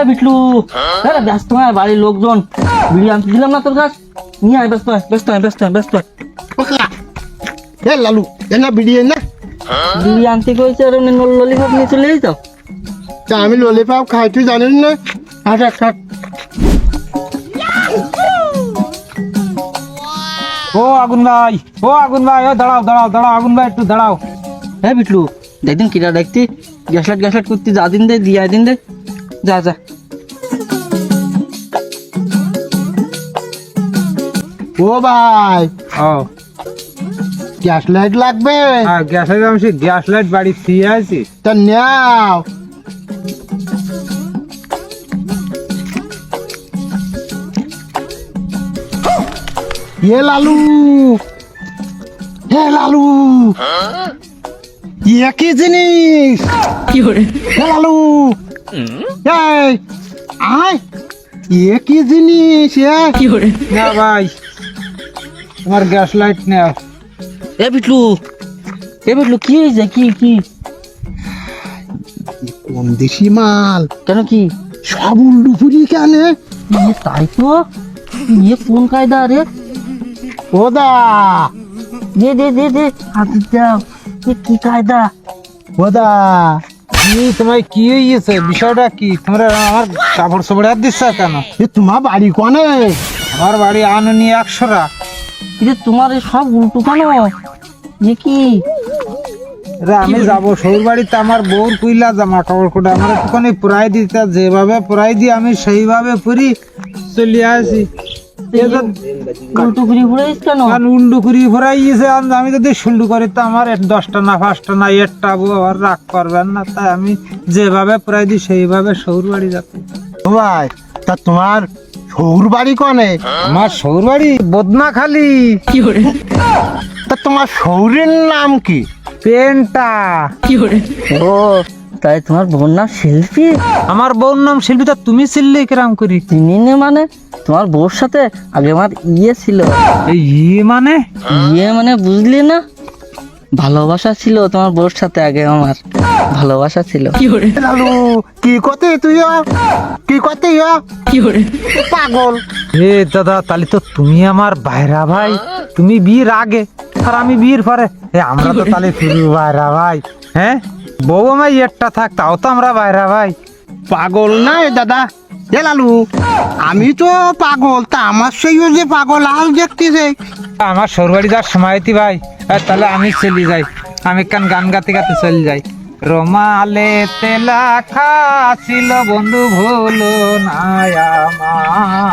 বিটলু, ব্যস্ত নয়, বাড়ির লোকজন বিড়ি আনতে দিলাম না তোর কাছ, নিয়ে আয়, ব্যস্ত হয়, ব্যস্ত হয়, ব্যস্ত হয়, ব্যস্ত হয়। এ লালু এ না বিড়ি না বিড়ি আনতে কইছে আর ললিপপ নিয়ে চলে যাই তো। তা আমি ললিপপ খাই তুই জানিস না? হাট হাট হাট। ও আগুন ভাই, ও আগুন ভাই, ও দাঁড়াও দাঁড়াও দাঁড়াও, আগুন ভাই একটু দাঁড়াও। বিটলু, দেখদিন কিরা দেখতি, গ্যাস লাইট করতে যা দিন দে, দিয়ে দিন দে, যা যা। ও ভাই, ও গ্যাস লাইট লাগবে? হ্যাঁ, গ্যাসের আমি সেই গ্যাস লাইট বাড়ি ফিরে আছি। তা নাও। এ লালু, হে লালু, ইয়ে কি জিনিস? হে লালু, এই আয়, ইয়ে কি জিনিস? না ভাই, তোমার গ্যাস লাইট নেও। বিটলু, বিটলু, কি হয়েছে? কি কোন দেশি মাল? কেন, কি? সব উল্লু ফুরি কেন? তাই তো, কোন কায়দা রে? ওদা, দে দে দে দে, হাত দাও, কি কায়দা? ওদা, কি তোমার কি হয়েছে? বিষয়টা কি? তোমরা আমার কাপড় চোপড় হাত দিচ্ছ কেন? এ তোমার বাড়ি কোনে? আমার বাড়ি আনুনি 100টা। তোমার এই সব উল্টো কেন? কি? আমি যাবো শ্বশুর বাড়িতে, আমার বউর কুইলা জামা কাপড় কোটা আমার একটুখানি পুরাই দিতে, যেভাবে পুরাই দিই আমি সেইভাবে পুরি চলে আসি। উল্টো ঘুরি ঘুরাইস কেন? উল্ডু করি ভরাই গেছে, আমি যদি সুল্ডু করি তো আমার 10টা না 5টা না 1টা বউ আবার রাগ করবেন না, তাই আমি যেভাবে পুরাই দিই সেইভাবে শ্বশুর বাড়ি যাচ্ছি। ও ভাই, তা তোমার শ্বশুর বাড়ি কোনে? আমার শ্বশুর বাড়ি বদনাখালি। তা তোমার শ্বশুরের নাম কি? পেনটা। ও, তাই তোমার বোন নাম শিল্পী? আমার বউর নাম শিল্পী, তা তুমি চিনলে কিরাম করি? চিনি নে মানে, তোমার বউর সাথে আগে আমার ছিল। এই মানে মানে বুঝলি না? ভালোবাসা ছিল তোমার বউর সাথে, আগে আমার ভালোবাসা ছিল। লালু, কি করতে তুই? কি করতে? পাগল। এ দাদা, তাহলে তো তুমি আমার বাইরা ভাই, তুমি বিয়ের আগে আর আমি বিয়ের পরে, আমরা তো তাহলে শুরু বাইরা ভাই। হ্যাঁ, বউ আমার একটা থাক, তাও তো আমরা বাইরা ভাই। পাগল না দাদা? এ লালু, আমি তো পাগল, তা আমার সেই যে পাগল আল দেখতেছে। আমার শ্বশুরবাড়ি যাওয়ার সময় হইতি ভাই, তাহলে আমি চলে যাই, আমি কান গান গাতে গাতে চলে যাই। রোমালে তেলা খা ছিল বন্ধু, ভুলো না আমার।